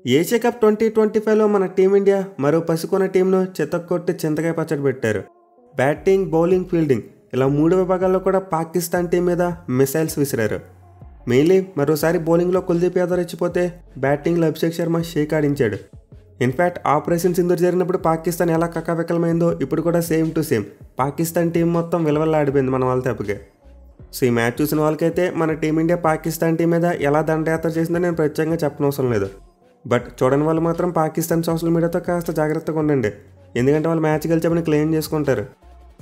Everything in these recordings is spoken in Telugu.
ఏషియా కప్ 2025లో మన టీమిండియా మరో పసికొన్న టీంను చెత్తకొట్టి చింతకాయ పచ్చడి పెట్టారు. బ్యాటింగ్, బౌలింగ్, ఫీల్డింగ్ ఇలా 3 విభాగాల్లో కూడా పాకిస్తాన్ టీం మీద మిసైల్స్ విసిరారు. మెయిన్లీ మరోసారి బౌలింగ్లో కుల్దీప్ యాదవ్ రెచ్చిపోతే బ్యాటింగ్లో అభిషేక్ శర్మ షేక్ ఆడించాడు. ఇన్ఫ్యాక్ట్ ఆపరేషన్ సింధూర్ జరిగినప్పుడు పాకిస్తాన్ ఎలా కకావికలమైందో ఇప్పుడు కూడా same to same Pakistan team మొత్తం విలవల్లాడిపోయింది మన వాళ్ళ తప్పకే. సో ఈ మ్యాచ్ చూసిన వాళ్ళకైతే మన టీమిండియా పాకిస్తాన్ టీం మీద ఎలా దండయాత్ర చేసిందో నేను ప్రత్యేకంగా చెప్పనవసరం లేదు. బట్ చూడని వాళ్ళు మాత్రం పాకిస్తాన్ సోషల్ మీడియాతో కాస్త జాగ్రత్తగా ఉండండి, ఎందుకంటే వాళ్ళు మ్యాచ్ గెలిచామని క్లెయిమ్ చేసుకుంటారు.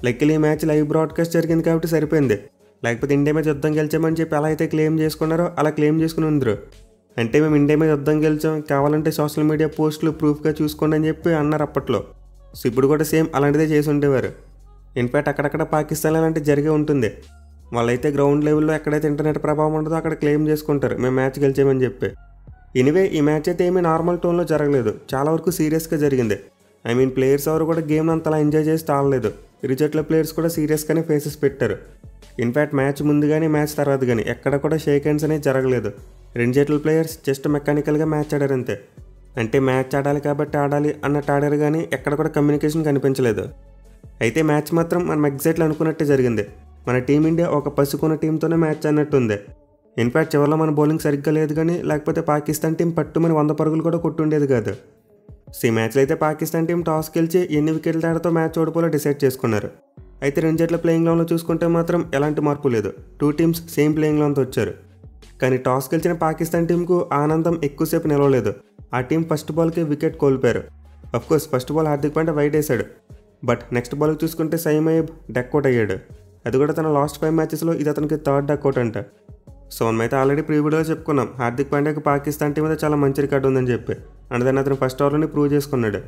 లెక్కలు ఈ మ్యాచ్ లైవ్ బ్రాడ్కాస్ట్ జరిగింది కాబట్టి సరిపోయింది, లేకపోతే ఇండియా మీద యుద్ధం గెలిచామని చెప్పి ఎలా అయితే క్లెయిమ్ చేసుకున్నారో అలా క్లెయిమ్ చేసుకుని ఉందరు. అంటే మేము ఇండియా మీద యుద్ధం గెలిచాం, కావాలంటే సోషల్ మీడియా పోస్టులు ప్రూఫ్గా చూసుకోండి అని చెప్పి అన్నారు అప్పట్లో. సో ఇప్పుడు కూడా సేమ్ అలాంటిదే చేసి ఉండేవారు. ఇన్ఫ్యాక్ట్ అక్కడక్కడ పాకిస్తాన్ అలాంటి జరిగే ఉంటుంది. వాళ్ళైతే గ్రౌండ్ లెవెల్లో ఎక్కడైతే ఇంటర్నెట్ ప్రభావం ఉంటుందో అక్కడ క్లెయిమ్ చేసుకుంటారు మేము మ్యాచ్ గెలిచామని చెప్పి. ఎనీవే ఈ మ్యాచ్ అయితే ఏమీ నార్మల్ టోన్లో జరగలేదు, చాలా వరకు సీరియస్గా జరిగింది. ప్లేయర్స్ ఎవరు కూడా గేమ్ని అంతలా ఎంజాయ్ చేసి తాళలేదు. ఇరు జట్ల ప్లేయర్స్ కూడా సీరియస్గానే ఫేసెస్ పెట్టారు. ఇన్ఫ్యాక్ట్ మ్యాచ్ ముందు కానీ మ్యాచ్ తర్వాత కానీ ఎక్కడ కూడా షేక్ హ్యాండ్స్ అనేది జరగలేదు. రెండు జట్ల ప్లేయర్స్ జస్ట్ మెకానికల్గా మ్యాచ్ ఆడారు అంతే. అంటే మ్యాచ్ ఆడాలి కాబట్టి ఆడాలి అన్నట్టు ఆడారు కానీ ఎక్కడ కూడా కమ్యూనికేషన్ కనిపించలేదు. అయితే మ్యాచ్ మాత్రం మనం ఎగ్జాక్ట్లీ అనుకున్నట్టే జరిగింది. మన టీమిండియా ఒక పసుకున్న టీంతోనే మ్యాచ్ అన్నట్టుంది. ఇన్ఫ్యాక్ట్ చివరిలో మన బౌలింగ్ సరిగ్గా లేదు కానీ లేకపోతే పాకిస్తాన్ టీం పట్టుమని 100 పరుగులు కూడా కొట్టుండేది కాదు. సో ఈ మ్యాచ్లో అయితే పాకిస్తాన్ టీం టాస్ గెలిచి ఎన్ని వికెట్ల తేడాతో మ్యాచ్ ఓడిపోలో డిసైడ్ చేసుకున్నారు. అయితే రెండు జట్ల ప్లేయింగ్ లెవెన్లో చూసుకుంటే మాత్రం ఎలాంటి మార్పు లేదు, 2 టీమ్స్ సేమ్ ప్లేయింగ్ లెవెన్తో వచ్చారు. కానీ టాస్ గెలిచిన పాకిస్తాన్ టీంకు ఆనందం ఎక్కువసేపు నిలవలేదు. ఆ టీం ఫస్ట్ బాల్కి వికెట్ కోల్పోయారు. Of course first ball Hardik Pandya wide వేశాడు, బట్ నెక్స్ట్ బాల్ చూసుకుంటే సైమ్ అయ్యబ్ డక్అవుట్ అయ్యాడు. అది కూడా తన లాస్ట్ 5 మ్యాచెస్లో ఇది అతనికి 3rd డక్అవుట్ అంట. సో మనమైతే ఆల్రెడీ ప్రీ వీడియోలో చెప్పుకున్నాం హార్దిక్ పాండ్యాకి పాకిస్తాన్ టీం మీద చాలా మంచి రికార్డు ఉందని చెప్పి. అండ్ దాన్ని అతను ఫస్ట్ ఓవర్లోనే ప్రూవ్ చేసుకున్నాడు.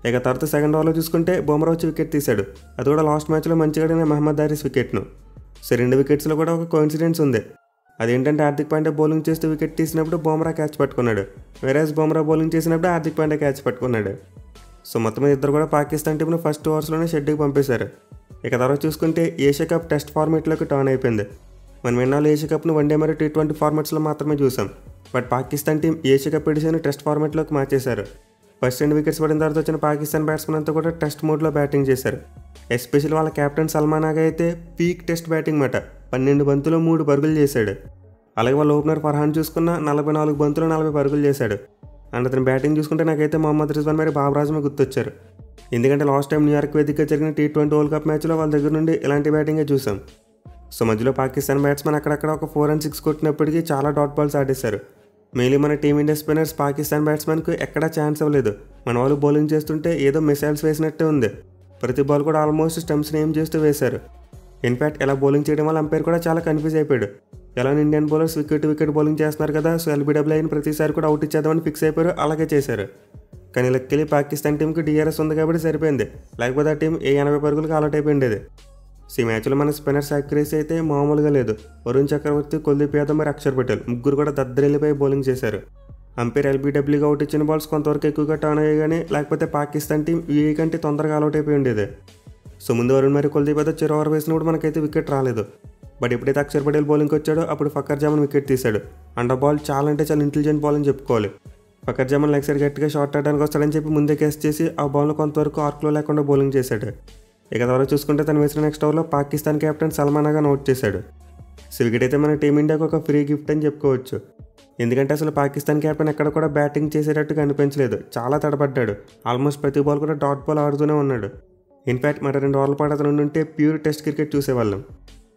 ఇక తర్వాత సెకండ్ ఓవర్లో చూసుకుంటే బుమ్రా వచ్చి వికెట్ తీశాడు. అది కూడా లాస్ట్ మ్యాచ్లో మంచిగా ఆడిన మహమ్మద్ హారిస్ వికెట్ను. సో 2 వికెట్స్లో కూడా ఒక కోఇన్సిడెన్స్ ఉంది. అదేంటంటే హార్దిక్ పాండ్యా బౌలింగ్ చేస్తూ వికెట్ తీసినప్పుడు బుమ్రా క్యాచ్ పట్టుకున్నాడు, వేరేస్ బుమ్రా బౌలింగ్ చేసినప్పుడు హార్దిక్ పాండ్యా క్యాచ్ పట్టుకున్నాడు. సో మొత్తం ఇద్దరు కూడా పాకిస్తాన్ టీంను ఫస్ట్ ఓవర్స్లోనే షెడ్యూకి పంపేశారు. ఇక తర్వాత చూసుకుంటే ఏషియా కప్ టెస్ట్ ఫార్మేట్లోకి టర్న్ అయిపోయింది. మనం ఎన్నాళ్ళు ఏషియా కప్ను వన్డే మరియు T20 ఫార్మాట్స్లో మాత్రమే చూసాం. But Pakistan team Asia cup edition test ఫార్మాట్లోకి మార్చేశారు. ఫస్ట్ 2 వికెట్స్ పడిన తర్వాత వచ్చిన పాకిస్తాన్ బ్యాట్స్మెన్ అంతా కూడా టెస్ట్ మోడ్లో బ్యాటింగ్ చేశారు. ఎస్పెషల్లీ వాళ్ళ కెప్టెన్ సల్మాన్ ఆగా అయితే పీక్ టెస్ట్ బ్యాటింగ్ మాట 12 బంతులు 3 పరుగులు చేశాడు. అలాగే వాళ్ళ ఓపెనర్ ఫర్హాన్ చూసుకున్న 44 బంతులు 40 పరుగులు చేశాడు. అండ్ అతని బ్యాటింగ్ చూసుకుంటే నాకైతే మొహమ్మద్ రిజ్వాన్ మరి బాబర్ ఆజమే గుర్తొచ్చారు. ఎందుకంటే లాస్ట్ టైం న్యూయార్క్ వేదికగా జరిగిన T20 వరల్డ్ కప్ మ్యాచ్లో వాళ్ళ దగ్గర నుండి ఇలాంటి బ్యాటింగే చూసాం. సో మధ్యలో పాకిస్తాన్ బ్యాట్స్మెన్ అక్కడక్కడ ఒక 4 and 6 కొట్టినప్పటికీ చాలా డాట్ బాల్స్ ఆడేశారు. మెయిన్లీ మన టీమిండియా స్పిన్నర్స్ పాకిస్తాన్ బ్యాట్స్మెన్కు ఎక్కడా ఛాన్స్ అవ్వలేదు. మన వాళ్ళు బౌలింగ్ చేస్తుంటే ఏదో మిసైల్స్ వేసినట్టే ఉంది. ప్రతి బాల్ కూడా ఆల్మోస్ట్ స్టంప్స్ని ఏం చేస్తూ వేశారు. ఇన్ఫ్యాక్ట్ ఇలా బౌలింగ్ చేయడం వల్ల అంపైర్ కూడా చాలా కన్ఫ్యూజ్ అయిపోయాడు. ఎలా ఇండియన్ బౌలర్స్ వికెట్ బౌలింగ్ చేస్తున్నారు కదా, సో LBW అయిన ప్రతిసారి కూడా అవుట్ ఇచ్చేద్దామని ఫిక్స్ అయిపోయారు, అలాగే చేశారు. కానీ లక్కీలీ పాకిస్తాన్ టీంకి DRS ఉంది కాబట్టి సరిపోయింది, లేకపోతే ఆ టీం 80 పరుగులకు ఆల్అౌట్ అయిపోయింది. సో ఈ మ్యాచ్లో మన స్పిన్నర్స్ యాక్యురసీ అయితే మామూలుగా లేదు. వరుణ్ చక్రవర్తి, కుల్దీప్ యాదవ్ మరి అక్షర్ పటేల్ ముగ్గురు కూడా దద్దరిల్లిపోయి బౌలింగ్ చేశారు. అంపైర్ LBWగా అవుట్ ఇచ్చిన బాల్స్ కొంతవరకు ఎక్కువగా టర్న్ అయ్యాయి, కానీ లేకపోతే పాకిస్తాన్ టీం UAE కంటే తొందరగా ఆల్అౌట్ అయిపోయి ఉండేది. సో ముందు వరుణ్ మరి కుల్దీప్ యాదవ్ చెరో ఓవర్ వేసినప్పుడు మనకైతే వికెట్ రాలేదు. బట్ ఎప్పుడైతే అక్షర్ పటేల్ బౌలింగ్కి వచ్చాడో అప్పుడు ఫకర్ జమాన్ వికెట్ తీశాడు. అండ్ ఆ బాల్ చాలా అంటే చాలా ఇంటెలిజెంట్ బాల్ అని చెప్పుకోవాలి. ఫకర్ జమాన్ లెగ్ సైడ్ గట్టిగా షాట్ ఆడడానికి వస్తాడని చెప్పి ముందే క్యాచ్ చేసి ఆ బాల్ను కొంతవరకు ఆర్క్లో లేకుండా బౌలింగ్ చేశాడు. ఇక తర్వాత చూసుకుంటే తను వేసిన నెక్స్ట్ ఓవర్లో పాకిస్తాన్ కెప్టెన్ సల్మాన్ ఆగా అవుట్ చేశాడు. సో వికెట్ అయితే మన టీమిండియాకు ఒక ఫ్రీ గిఫ్ట్ అని చెప్పుకోవచ్చు. ఎందుకంటే అసలు పాకిస్తాన్ కెప్టెన్ ఎక్కడ కూడా బ్యాటింగ్ చేసేటట్టు కనిపించలేదు, చాలా తడబడ్డాడు. ఆల్మోస్ట్ ప్రతి బాల్ కూడా డాట్ బాల్ ఆడుతూనే ఉన్నాడు. ఇన్ఫ్యాక్ట్ మరి 2 ఓవర్ల పాటు అతను ఉంటే ప్యూర్ టెస్ట్ క్రికెట్ చూసేవాళ్ళం.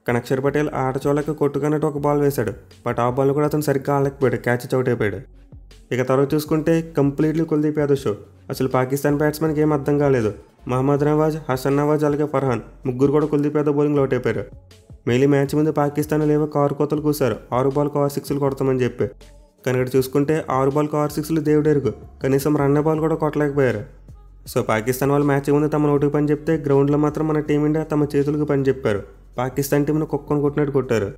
కానీ అక్షర్ పటేల్ ఆట చూడలేక కొట్టుకున్నట్టు ఒక బాల్ వేశాడు, బట్ ఆ బాల్ కూడా అతను సరిగ్గా ఆడలేకపోయాడు, క్యాచ్ అవుట్ అయిపోయాడు. ఇక తర్వాత చూసుకుంటే కంప్లీట్లీ కుల్దీప్ యాదవ్ షో. అసలు పాకిస్తాన్ బ్యాట్స్మెన్కి ఏం అర్థం కాలేదు. మహమ్మద్ నవాజ్, హసన్ నవాజ్ అలాగే ఫర్హాన్ ముగ్గురు కూడా కుల్దీప్ యాదవ్ బౌలింగ్ అవుట్ అయిపోయారు. మెయిన్లీ మ్యాచ్ ముందు పాకిస్తాన్ లేవో కారు కోతలు కూశారు, 6 బాల్కు 6 సిక్స్లు కొడతామని చెప్పి. కానీ ఇక్కడ చూసుకుంటే 6 బాల్కు 6 సిక్స్లు దేవుడెరుగు, కనీసం రన్నే బాల్ కూడా కొట్టలేకపోయారు. సో పాకిస్తాన్ వాళ్ళు మ్యాచ్ ముందు తమ నోటికి పని చెప్తే గ్రౌండ్లో మాత్రం మన టీమిండియా తమ చేతులకు పని చెప్పారు. పాకిస్తాన్ టీంను కుక్కను కొట్టినట్టు కొట్టారు.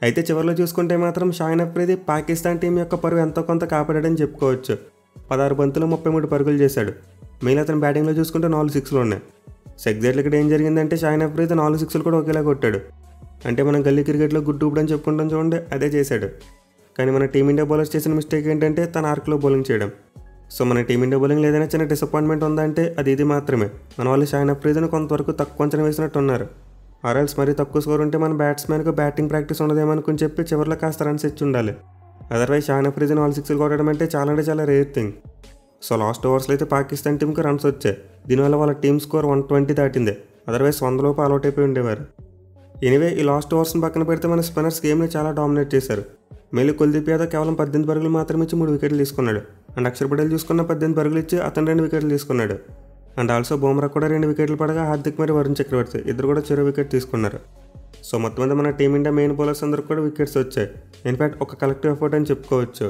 అయితే చివరిలో చూసుకుంటే మాత్రం షాహిన్ అఫ్రిది పాకిస్తాన్ టీం యొక్క పరువు ఎంతో కొంత కాపాడాడని చెప్పుకోవచ్చు. 16 బంతులు 33 పరుగులు చేశాడు. మెయిన్ అతను బ్యాటింగ్లో చూసుకుంటే 4 సిక్స్లు ఉన్నాయి. సో ఎగ్జాక్ట్లీ ఇక్కడ ఏం జరిగిందంటే షాహిన్ అఫ్రిది 4 సిక్స్లు కూడా ఒకేలా కొట్టాడు. అంటే మనం గల్లీ క్రికెట్లో గుడ్డు ఊపడని చెప్పుకుంటాం చూడండి, అదే చేశాడు. కానీ మన టీమిండియా బౌలర్స్ చేసిన మిస్టేక్ ఏంటంటే తన ఆర్క్లో బౌలింగ్ చేయడం. సో మన టీమిండియా బౌలింగ్లో ఏదైనా చిన్న డిసప్పాయింట్మెంట్ ఉందంటే అది ఇది మాత్రమే. మన వాళ్ళు షాహిన్ అఫ్రీదీని కొంతవరకు తక్కువ అంచనా వేసినట్టు ఉన్నారు. ఆర్ఎల్స్ మరీ తక్కువ స్కోర్ ఉంటే మన బ్యాట్స్మెన్కు బ్యాటింగ్ ప్రాక్టీస్ ఉండదేమనుకుని చెప్పి చివరిలో కాస్త రన్స్ ఇచ్చి ఉండాలి. అదర్వైజ్ షాహిన్ అఫ్రీదీని ఆల్ సిక్స్లు కొట్టడం అంటే చాలా రేర్ థింగ్. సో లాస్ట్ ఓవర్స్లో అయితే పాకిస్తాన్ టీంకి రన్స్ వచ్చాయి. దీనివల్ల వాళ్ళ టీమ్ స్కోర్ 120 దాటింది. అదర్వైజ్ 100 లోపు అవుట్ అయిపోయి ఉండేవారు. ఎనీవే ఈ లాస్ట్ ఓవర్స్ని పక్కన పెడితే మన స్పిన్నర్స్ గేమ్ని చాలా డామినేట్ చేశారు. మేలు కుల్దీప్ యాదవ్ కేవలం 18 పరుగులు మాత్రమే ఇచ్చి 3 వికెట్లు తీసుకున్నాడు. అండ్ అక్షర్ పటేల్ చూసుకున్న 18 పరుగులు ఇచ్చి అతను 2 వికెట్లు తీసుకున్నాడు. అండ్ ఆల్సో బుమ్రా కూడా 2 వికెట్లు పడగా హార్దిక్ మరియు వరుణ్ చక్రవర్తి ఇద్దరు కూడా చెరో వికెట్ తీసుకున్నారు. సో మొత్తం మీద మన టీమిండియా మెయిన్ బౌలర్స్ అందరికి కూడా వికెట్స్ వచ్చాయి. ఇన్ఫ్యాక్ట్ ఒక కలెక్టివ్ ఎఫర్ట్ అని చెప్పుకోవచ్చు.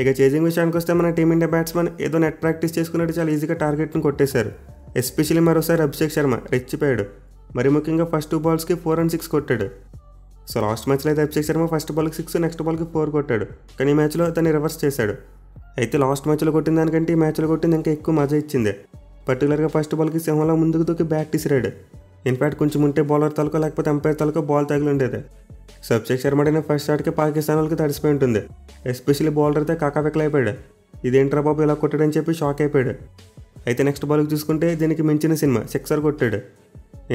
ఇక చేజింగ్ విషయానికి వస్తే మన టీమిండియా బ్యాట్స్మెన్ ఏదో నెట్ ప్రాక్టీస్ చేసుకున్నట్టు చాలా ఈజీగా టార్గెట్ని కొట్టేశారు. ఎస్పెషల్లీ మరోసారి అభిషేక్ శర్మ రెచ్చిపోయాడు. మరి ముఖ్యంగా ఫస్ట్ 2 బాల్స్కి 4 and 6 కొట్టాడు. సో లాస్ట్ మ్యాచ్లో అయితే అభిషేక్ శర్మ ఫస్ట్ బాల్కి 6 నెక్స్ట్ బాల్కి 4 కొట్టాడు. కానీ ఈ మ్యాచ్లో దాన్ని రివర్స్ చేశాడు. అయితే లాస్ట్ మ్యాచ్లో కొట్టిన దానికంటే ఈ మ్యాచ్లో కొట్టింది ఇంకా ఎక్కువ మజా ఇచ్చింది. పర్టికులర్గా ఫస్ట్ బాల్కి సింహంలో ముందుకు దూకి బ్యాట్ తీసిరాడు. ఇన్ఫ్యాక్ట్ కొంచెం ఉంటే బౌలర్ తలకో లేకపోతే ఎంపైర్ తలకో బాల్ తగిలి ఉండేది. సో అభిషేక్ శర్మ అయిన ఫస్ట్ షాట్కి పాకిస్తాన్ వాళ్ళకి తడిసిపోయి ఉంటుంది. ఎస్పెషల్లీ బౌలర్ అయితే కాకాపెక్కలు అయిపోయాడు. ఇదేంట్రా బాబు ఇలా కొట్టాడని చెప్పి షాక్ అయిపోయాడు. అయితే నెక్స్ట్ బాల్కి చూసుకుంటే దీనికి మించిన సినిమా 6 కొట్టాడు.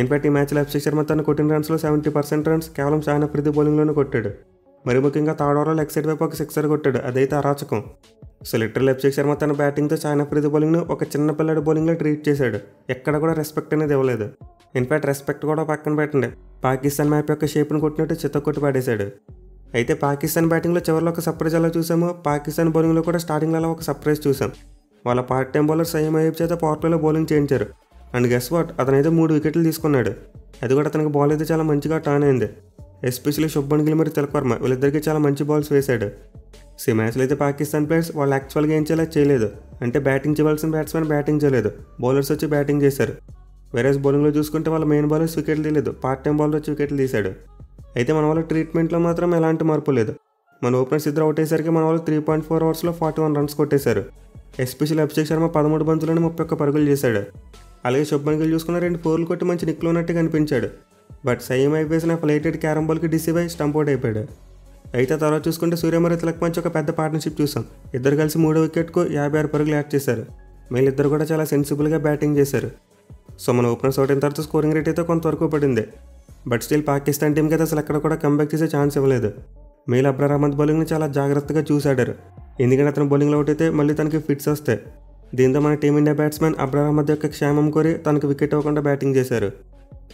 ఇన్ఫ్యాక్ట్ ఈ మ్యాచ్లో అభిషేక్ శర్మ తను కొట్టిన రన్స్లో 70% రన్స్ కేవలం షాహిన్ అఫ్రీదీ బౌలింగ్లోనే కొట్టాడు. మరి ముఖ్యంగా థర్డ్ ఓవర్లో లెగ్ సైడ్ వైపు ఒక 6 కొట్టాడు. అదైతే అరాచకం. సో లిటరల్ అభిషేక్ శర్మ తన బ్యాటింగ్తో షాహిన్ అఫ్రీదీ బౌలింగ్ను ఒక చిన్న పిల్లడి బౌలింగ్లో ట్రీట్ చేశాడు. ఎక్కడ కూడా రెస్పెక్ట్ అనేది ఇవ్వలేదు. ఇన్ఫ్యాక్ట్ రెస్పెక్ట్ కూడా పక్కన పెట్టండి, పాకిస్తాన్ మ్యాప్ యొక్క షేప్ను కొట్టినట్టు చిత్తకొట్టి పాడేశాడు. అయితే పాకిస్తాన్ బ్యాటింగ్లో చివరిలో ఒక సర్ప్రైజ్ అలా చూసాము. పాకిస్తాన్ బౌలింగ్లో కూడా స్టార్టింగ్లో అలా ఒక సర్ప్రైజ్ చూసాం. వాళ్ళ part time bowler Saim Ayub చేత పవర్ ప్లేలో బౌలింగ్ చేయించారు. అండ్ గెస్ వాట్, అతనైతే 3 వికెట్లు తీసుకున్నాడు. అది కూడా అతనికి బాల్ అయితే చాలా మంచిగా టర్న్ అయింది. ఎస్పెషల్లీ శుభ్మన్ గిల్ మరియు తిలక్ వర్మ వీళ్ళిద్దరికీ చాలా మంచి బాల్స్ వేశాడు. సో ఈ మ్యాచ్లో అయితే పాకిస్తాన్ ప్లేయర్స్ వాళ్ళు యాక్చువల్గా ఏం చేయాలో చేయలేదు. అంటే బ్యాటింగ్ చేయవలసిన బ్యాట్స్మెన్ బ్యాటింగ్ చేయలేదు, బౌలర్స్ వచ్చి బ్యాటింగ్ చేశారు. వేరేస్ బౌలింగ్లో చూసుకుంటే వాళ్ళ మెయిన్ బౌలర్స్ వికెట్లు తీయలేదు, పార్ట్ టైం బౌలర్ వచ్చి వికెట్లు తీశాడు. అయితే మన వాళ్ళ ట్రీట్మెంట్లో మాత్రం ఎలాంటి మార్పు లేదు. మన ఓపెనర్స్ ఇద్దరు అవుట్ అయ్యేసరికి మన వాళ్ళు 3.4 ఓవర్స్లో 41 రన్స్ కొట్టేశారు. ఎస్పెషల్లీ అభిషేక్ శర్మ 13 బంతులను 31 పరుగులు చేశాడు. అలాగే శుభ్మన్ గిల్ చూసుకున్న 2 4లు కొట్టి మంచి నిక్లో ఉన్నట్టు కనిపించాడు. బట్ సయీం అయూబ్ వేసిన ఫ్లైటెడ్ క్యారమ్ బాల్కి డిసీవ్ అయి స్టంప్ అవుట్ అయిపోయాడు. అయితే తర్వాత చూసుకుంటే సూర్య మరియు తిలక్ మధ్య ఒక పెద్ద పార్ట్నర్షిప్ చూసాం. ఇద్దరు కలిసి 3వ వికెట్కు 56 పరుగులు యాడ్ చేశారు. వీళ్ళిద్దరు కూడా చాలా సెన్సిబుల్గా బ్యాటింగ్ చేశారు. సో మన ఓపెనర్స్ అవుట్ అయిన తర్వాత స్కోరింగ్ రేట్ అయితే కొంతవరకు పడింది. బట్ స్టిల్ పాకిస్తాన్ టీంకి అయితే అసలు ఎక్కడ కూడా కంబ్యాక్ చేసే ఛాన్స్ ఇవ్వలేదు. మేల్ అబ్రార్ అహ్మద్ బౌలింగ్ని చాలా జాగ్రత్తగా చూసాడారు. ఎందుకంటే అతను బౌలింగ్లో అవుట్ అయితే మళ్ళీ తనకి ఫిట్స్ వస్తాయి. దీంతో మన టీమిండియా బ్యాట్స్మెన్ అబ్రార్ అహ్మద్ యొక్క క్షేమం కోరి తనకు వికెట్ ఇవ్వకుండా బ్యాటింగ్ చేశారు.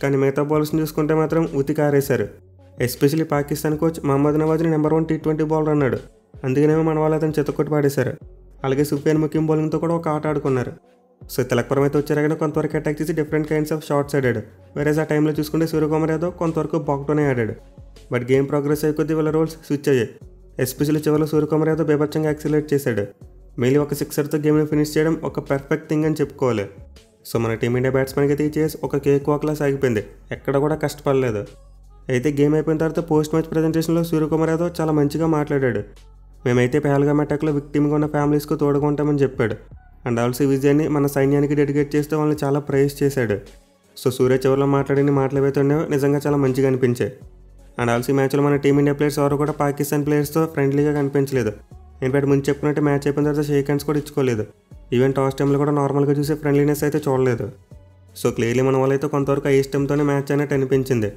కానీ మిగతా బౌలర్స్ని చూసుకుంటే మాత్రం ఉతికారేశారు. ఎస్పెషల్లీ పాకిస్తాన్ కోచ్ మహమ్మద్ నవాజ్ని నెంబర్ 1 T20 బౌలర్ అన్నాడు. అందుకనేమో మన వాళ్ళు అతను చిత్తకొట్టి పాడేశారు. అలాగే సుఫియాన్ ముఖ్యం బౌలింగ్తో కూడా ఒక ఆట ఆడుకున్నారు. సో తిలక్ వర్మ అయితే వచ్చారు కానీ కొంతవరకు అటాక్ చేసి డిఫరెంట్ కైండ్స్ ఆఫ్ షాట్స్ ఆడాడు. వేరేస్ ఆ టైంలో చూసుకుంటే సూర్యకుమార్ యాదవ్ కొంతవరకు బాక్తోనే ఆడాడు. బట్ గేమ్ ప్రోగ్రెస్ అయ్యే కొద్దీ వాళ్ళ రోల్స్ స్విచ్ అయ్యాయి. ఎస్పెషల్లీ చివరిలో సూర్యకుమార్ యాదవ్ బేభత్సంగా యాక్సిలేట్ చేశాడు. మెయిన్లీ ఒక 6తో గేమ్ని ఫినిష్ చేయడం ఒక పర్ఫెక్ట్ థింగ్ అని చెప్పుకోవాలి. సో మన టీమిండియా బ్యాట్స్మెన్కి అయితే ఈ చేసి ఒక కేక్ వాక్లా సాగిపోయింది. ఎక్కడ కూడా కష్టపడలేదు. అయితే గేమ్ అయిపోయిన తర్వాత పోస్ట్ మ్యాచ్ ప్రజెంటేషన్లో సూర్యకుమార్ యాదవ్ చాలా మంచిగా మాట్లాడాడు. మేమైతే పహల్గామ్ అటాక్లో విక్టిమ్గా ఉన్న ఫ్యామిలీస్కు తోడుగా ఉంటామని చెప్పాడు. అండ్ ఆల్సో విజయాన్ని మన సైన్యానికి డెడికేట్ చేస్తే వాళ్ళని చాలా ప్రైజ్ చేశాడు. సో సూర్య చివరిలో మాట్లాడిన మాటలు ఏవైతే ఉన్నాయో నిజంగా చాలా మంచిగా అనిపించాయి. అండ్ ఆల్సో ఈ మ్యాచ్లో మన టీమిండియా ప్లేయర్స్ ఎవరు కూడా పాకిస్తాన్ ప్లేయర్స్తో ఫ్రెండ్లీగా కనిపించలేదు. ఇన్ఫాక్ట్ ముందు చెప్పుకున్నట్టు మ్యాచ్ అయిపోయిన తర్వాత షేక్ హ్యాండ్స్ కూడా ఇచ్చుకోలేదు. ఈవెన్ టాస్ టైంలో కూడా నార్మల్గా చూసే ఫ్రెండ్లీనెస్ అయితే చూడలేదు. సో క్లియర్లీ మన వాళ్ళైతే కొంతవరకు ఆ ఇష్టంతోనే మ్యాచ్ అనేది అనిపించింది.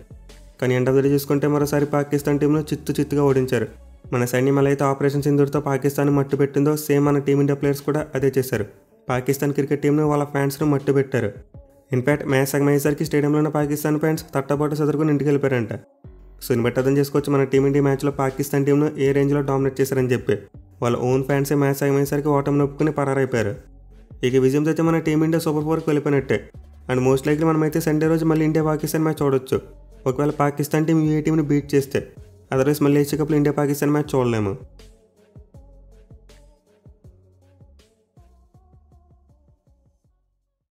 కానీ ఎండ్ ఆఫ్ ద డే చూసుకుంటే మరోసారి పాకిస్తాన్ టీంను చిత్తుగా ఓడించారు. మన సైన్యం ఎలా అయితే ఆపరేషన్ సింధూర్తో పాకిస్తాన్ మట్టు పెట్టిందో సేమ్ మన టీమిండియా ప్లేయర్స్ కూడా అదే చేశారు. పాకిస్తాన్ క్రికెట్ టీంను వాళ్ళ ఫ్యాన్స్ను మట్టు పెట్టారు. ఇన్ఫాక్ట్ మ్యాచ్ సగం అయ్యేసరికి స్టేడియంలో ఉన్న పాకిస్తాన్ ఫ్యాన్స్ తట్టబాటు సదురుకుని ఇంటికి వెళ్ళిపోయారంట. సో ఇన్ని బట్టి అర్థం చేసుకోవచ్చు మన టీమిండియా మ్యాచ్లో పాకిస్తాన్ టీంను ఏ రేంజ్లో డామినేట్ చేశారని చెప్పి. వాళ్ళ ఓన్ ఫ్యాన్సే మ్యాచ్ సగం అయ్యేసరికి ఓటమి నొప్పుకుని పరారైపోయారు. ఇక విజయంతో అయితే మన టీమిండియా సూపర్ 4కి వెళ్ళిపోయినట్టే. అండ్ మోస్ట్ లైక్లీ మనమైతే సండే రోజు మళ్ళీ ఇండియా పాకిస్తాన్ మ్యాచ్ చూడొచ్చు. ఒకవేళ పాకిస్తాన్ టీం యూఏ టీంని బీట్ చేస్తే. అదర్వైజ్ మళ్ళీ ఏషియా కప్లో ఇండియా పాకిస్తాన్ మ్యాచ్ చూడలేము.